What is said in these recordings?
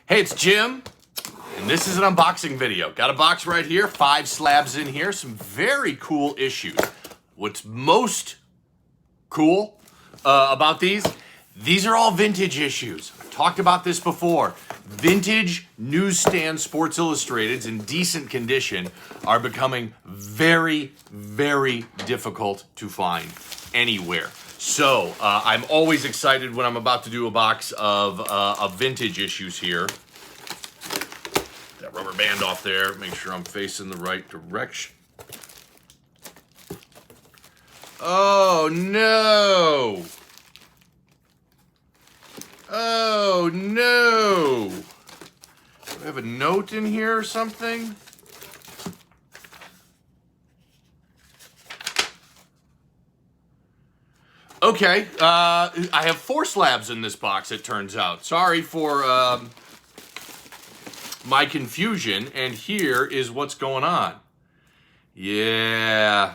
Hey, it's Jim, and this is an unboxing video. Got a box right here, 5 slabs in here, some very cool issues. What's most cool about these are all vintage issues. I've talked about this before. Vintage newsstand Sports Illustrateds in decent condition are becoming very, very difficult to find anywhere. So I'm always excited when I'm about to do a box of vintage issues here. That rubber band off there, make sure I'm facing the right direction. Oh no! Oh no! Do I have a note in here or something? Okay, I have 4 slabs in this box, it turns out. Sorry for my confusion, and here is what's going on. Yeah.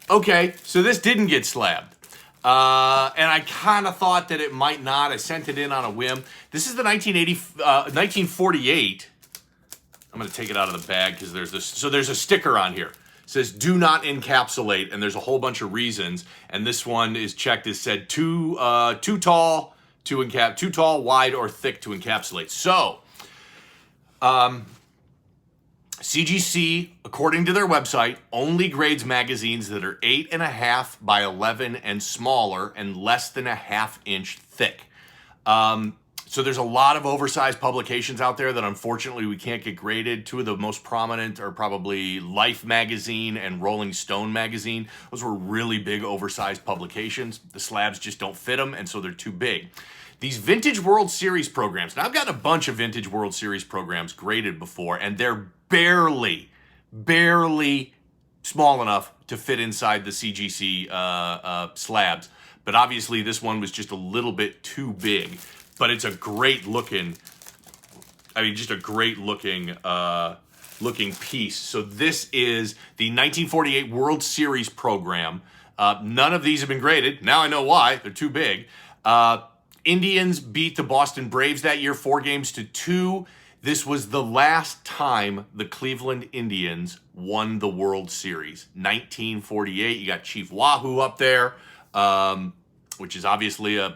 Okay, so this didn't get slabbed. And I kind of thought that it might not. I sent it in on a whim. This is the 1948. I'm going to take it out of the bag because there's this. So there's a sticker on here. It says do not encapsulate, and there's a whole bunch of reasons. And this one is checked. It said too tall, too tall, wide, or thick to encapsulate. So, CGC, according to their website, only grades magazines that are 8.5 by 11 and smaller and less than a ½ inch thick. So there's a lot of oversized publications out there that unfortunately we can't get graded. 2 of the most prominent are probably Life magazine and Rolling Stone magazine. Those were really big oversized publications. The slabs just don't fit them, and so they're too big. These Vintage World Series programs, now I've gotten a bunch of Vintage World Series programs graded before, and they're barely small enough to fit inside the CGC slabs. But obviously this one was just a little bit too big. But it's a great looking, just a great looking piece. So this is the 1948 World Series program. None of these have been graded. Now I know why. They're too big. Indians beat the Boston Braves that year 4-2. This was the last time the Cleveland Indians won the World Series. 1948. You got Chief Wahoo up there, which is obviously an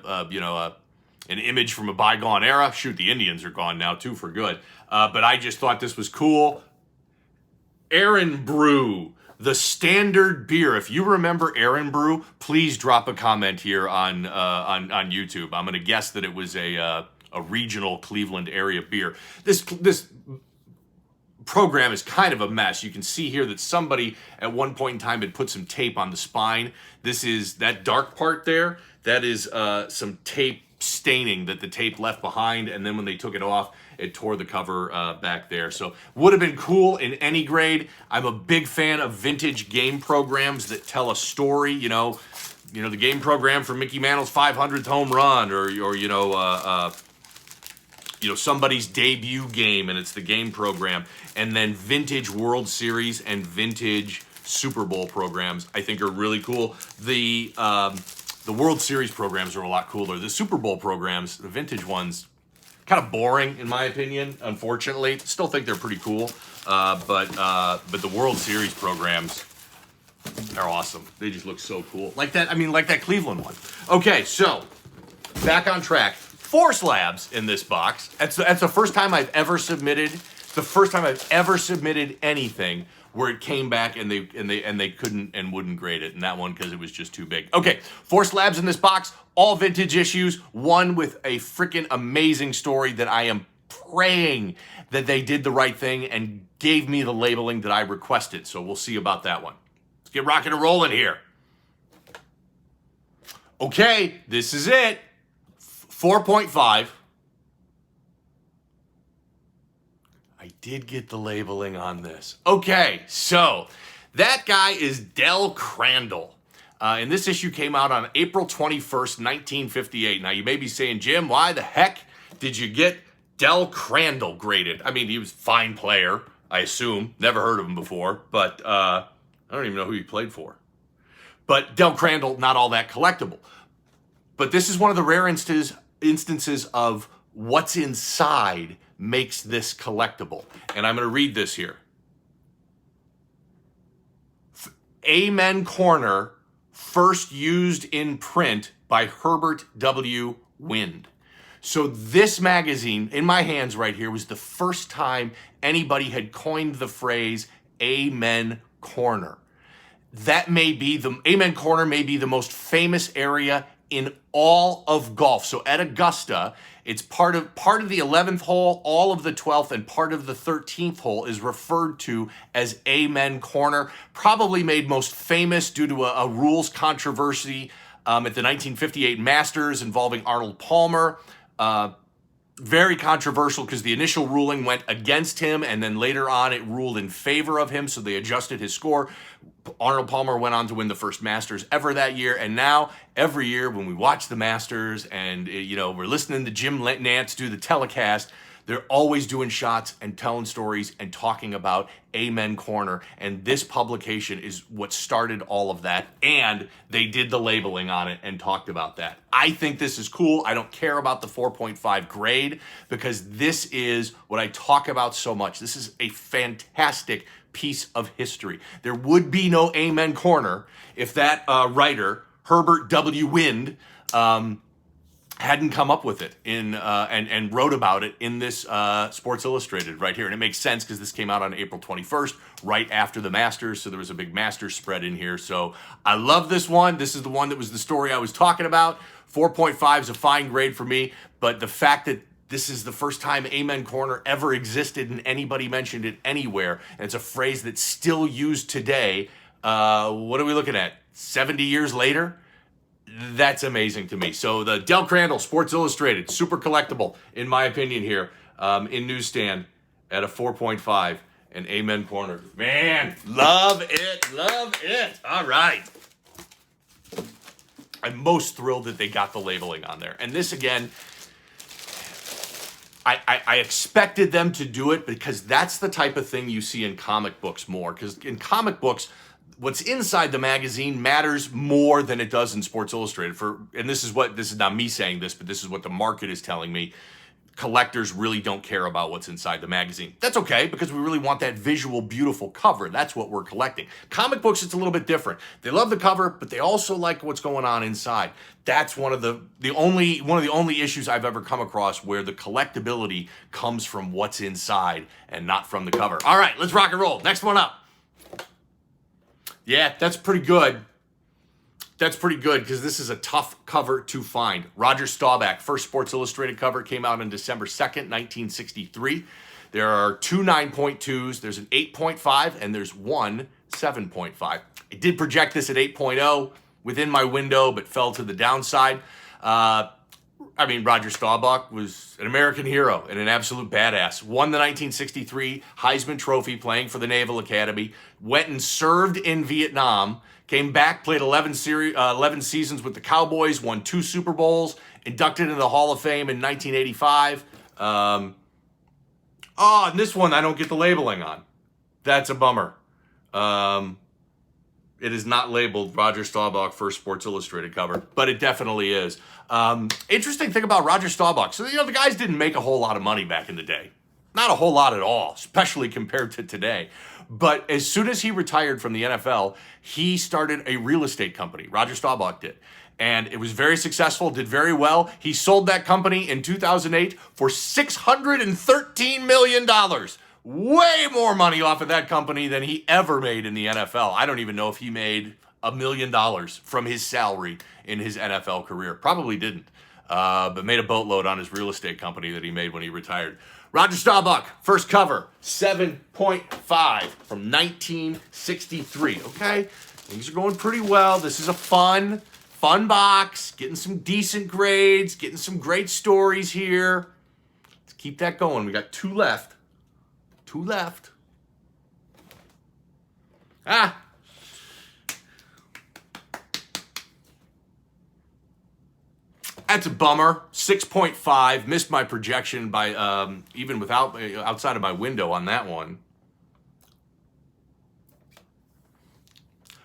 image from a bygone era. Shoot, the Indians are gone now too for good. But I just thought this was cool. Aaron Brew, the standard beer. If you remember Aaron Brew, please drop a comment here on YouTube. I'm going to guess that it was a regional Cleveland area beer. This program is kind of a mess. You can see here that somebody at one point in time had put some tape on the spine. This is that dark part there. That is some tape staining that the tape left behind, and then when they took it off, it tore the cover back there. So would have been cool in any grade. I'm a big fan of vintage game programs that tell a story. You know the game program for Mickey Mantle's 500th home run, or somebody's debut game, and it's the game program. And then vintage World Series and vintage Super Bowl programs, I think, are really cool. The World Series programs are a lot cooler. The Super Bowl programs, the vintage ones, kind of boring in my opinion, unfortunately. Still think they're pretty cool, but the World Series programs are awesome. They just look so cool. Like that Cleveland one. Okay, so back on track. 4 slabs in this box. That's the first time I've ever submitted. It's the first time I've ever submitted anything where it came back and they couldn't and wouldn't grade it, and that one because it was just too big. Okay, 4 slabs in this box, all vintage issues, one with a freaking amazing story that I am praying that they did the right thing and gave me the labeling that I requested. So we'll see about that one. Let's get rocking and rolling here. Okay, this is it. 4.5. I did get the labeling on this. Okay, so that guy is Del Crandall. And this issue came out on April 21st, 1958. Now, you may be saying, Jim, why the heck did you get Del Crandall graded? I mean, he was a fine player, I assume. Never heard of him before, but I don't even know who he played for. But Del Crandall, not all that collectible. But this is one of the rare instances of what's inside makes this collectible. And I'm going to read this here. Amen Corner, first used in print by Herbert W. Wind. So this magazine, in my hands right here, was the first time anybody had coined the phrase Amen Corner. That may be the Amen Corner may be the most famous area in all of golf. So at Augusta, it's part of the 11th hole, all of the 12th, and part of the 13th hole is referred to as Amen Corner. Probably made most famous due to a rules controversy at the 1958 Masters involving Arnold Palmer. Very controversial because the initial ruling went against him, and then later on it ruled in favor of him, so they adjusted his score. Arnold Palmer went on to win the first Masters ever that year, and now every year when we watch the Masters and we're listening to Jim Nantz do the telecast, they're always doing shots and telling stories and talking about Amen Corner, and this publication is what started all of that, and they did the labeling on it and talked about that. I think this is cool. I don't care about the 4.5 grade because this is what I talk about so much. This is a fantastic piece of history. There would be no Amen Corner if that writer, Herbert W. Wind, hadn't come up with it and wrote about it in this Sports Illustrated right here. And it makes sense because this came out on April 21st, right after the Masters, so there was a big Masters spread in here. So I love this one. This is the one that was the story I was talking about. 4.5 is a fine grade for me, but the fact that this is the first time Amen Corner ever existed and anybody mentioned it anywhere, and it's a phrase that's still used today, what are we looking at, 70 years later? That's amazing to me. So the Del Crandall Sports Illustrated, super collectible, in my opinion here, in newsstand at a 4.5, and Amen Corner. Man, love it, love it. All right. I'm most thrilled that they got the labeling on there. And this, again, I expected them to do it because that's the type of thing you see in comic books more. Because in comic books, what's inside the magazine matters more than it does in Sports Illustrated. And this is not me saying this, but this is what the market is telling me. Collectors really don't care about what's inside the magazine. That's okay, because we really want that visual, beautiful cover. That's what we're collecting. Comic books, it's a little bit different. They love the cover, but they also like what's going on inside. That's one of the only issues I've ever come across where the collectability comes from what's inside and not from the cover. All right, let's rock and roll. Next one up. Yeah, that's pretty good. That's pretty good because this is a tough cover to find. Roger Staubach, first Sports Illustrated cover, came out on December 2nd, 1963. There are two 9.2s, there's an 8.5, and there's one 7.5. I did project this at 8.0 within my window, but fell to the downside. Roger Staubach was an American hero and an absolute badass. Won the 1963 Heisman Trophy playing for the Naval Academy. Went and served in Vietnam. Came back, played 11 seasons with the Cowboys, won 2 Super Bowls, inducted into the Hall of Fame in 1985. And this one I don't get the labeling on. That's a bummer. It is not labeled Roger Staubach first Sports Illustrated cover, but it definitely is. Interesting thing about Roger Staubach. So, the guys didn't make a whole lot of money back in the day. Not a whole lot at all, especially compared to today. But as soon as he retired from the NFL, he started a real estate company. Roger Staubach did. And it was very successful, did very well. He sold that company in 2008 for $613 million. Way more money off of that company than he ever made in the NFL. I don't even know if he made $1 million from his salary in his NFL career. Probably didn't, but made a boatload on his real estate company that he made when he retired. Roger Staubach, first cover, 7.5 from 1963. Okay, things are going pretty well. This is a fun box, getting some decent grades, getting some great stories here. Let's keep that going. We got 2 left. 2 left. That's a bummer. 6.5. Missed my projection by even without outside of my window on that one.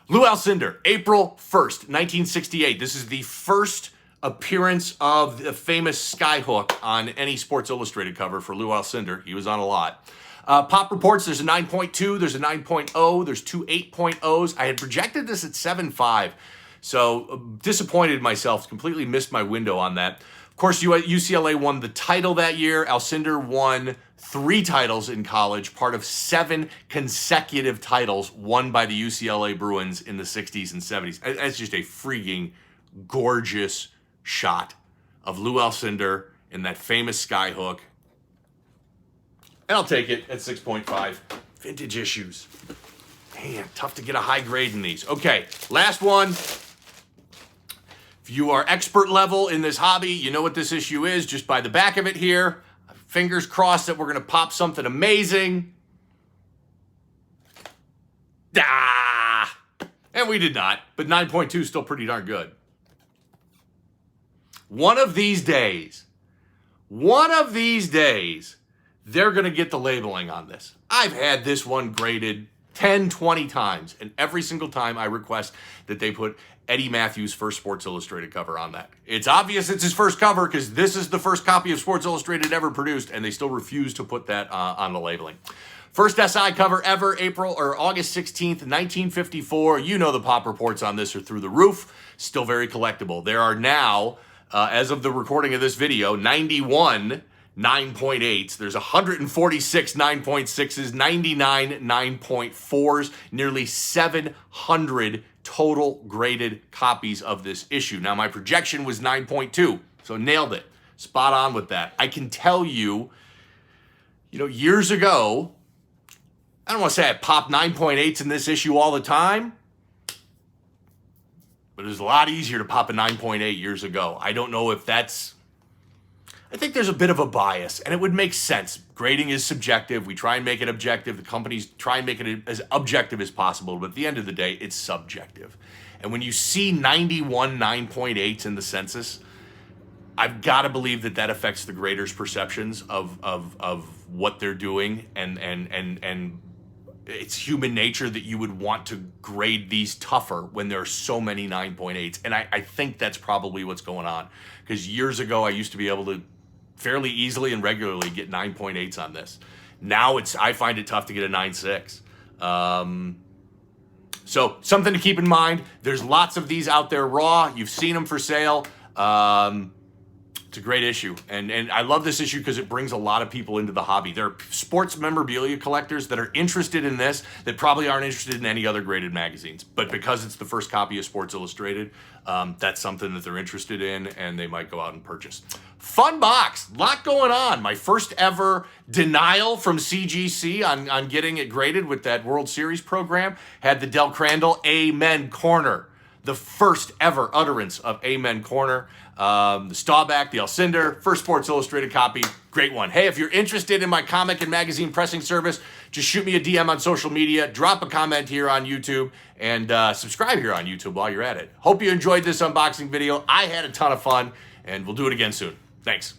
Lou Alcindor, April 1st, 1968. This is the first appearance of the famous skyhook on any Sports Illustrated cover for Lou Alcindor. He was on a lot. Pop reports, there's a 9.2, there's a 9.0, there's two 8.0s. I had projected this at 7.5, so disappointed myself, completely missed my window on that. Of course, UCLA won the title that year. Alcindor won 3 titles in college, part of 7 consecutive titles won by the UCLA Bruins in the 60s and 70s. That's just a freaking gorgeous shot of Lou Alcindor in that famous skyhook. And I'll take it at 6.5. Vintage issues. Man, tough to get a high grade in these. Okay, last one. If you are expert level in this hobby, you know what this issue is just by the back of it here. Fingers crossed that we're going to pop something amazing. Ah! And we did not, but 9.2 is still pretty darn good. One of these days, they're going to get the labeling on this. I've had this one graded 10, 20 times, and every single time I request that they put Eddie Matthews' first Sports Illustrated cover on that. It's obvious it's his first cover because this is the first copy of Sports Illustrated ever produced, and they still refuse to put that on the labeling. First SI cover ever, August 16th, 1954. You know the pop reports on this are through the roof. Still very collectible. There are now, as of the recording of this video, 91 9.8s. There's 146 9.6s, 99 9.4s, nearly 700 total graded copies of this issue. Now, my projection was 9.2, so nailed it. Spot on with that. I can tell you, years ago, I don't want to say I popped 9.8s in this issue all the time, but it was a lot easier to pop a 9.8 years ago. I don't know if I think there's a bit of a bias, and it would make sense. Grading is subjective. We try and make it objective. The companies try and make it as objective as possible, but at the end of the day, it's subjective. And when you see 91 9.8s in the census, I've got to believe that affects the graders' perceptions of what they're doing, and it's human nature that you would want to grade these tougher when there are so many 9.8s. And I think that's probably what's going on, because years ago I used to be able to fairly easily and regularly get 9.8s on this. Now I find it tough to get a 9.6. So something to keep in mind. There's lots of these out there raw. You've seen them for sale. It's a great issue. And I love this issue because it brings a lot of people into the hobby. There are sports memorabilia collectors that are interested in this that probably aren't interested in any other graded magazines. But because it's the first copy of Sports Illustrated, that's something that they're interested in, and they might go out and purchase. Fun box. Lot going on. My first ever denial from CGC on getting it graded with that World Series program had the Del Crandall Amen Corner. The first ever utterance of Amen Corner. The Staubach, the Alcindor, first Sports Illustrated copy. Great one. Hey, if you're interested in my comic and magazine pressing service, just shoot me a DM on social media, drop a comment here on YouTube, and subscribe here on YouTube while you're at it. Hope you enjoyed this unboxing video. I had a ton of fun, and we'll do it again soon. Thanks.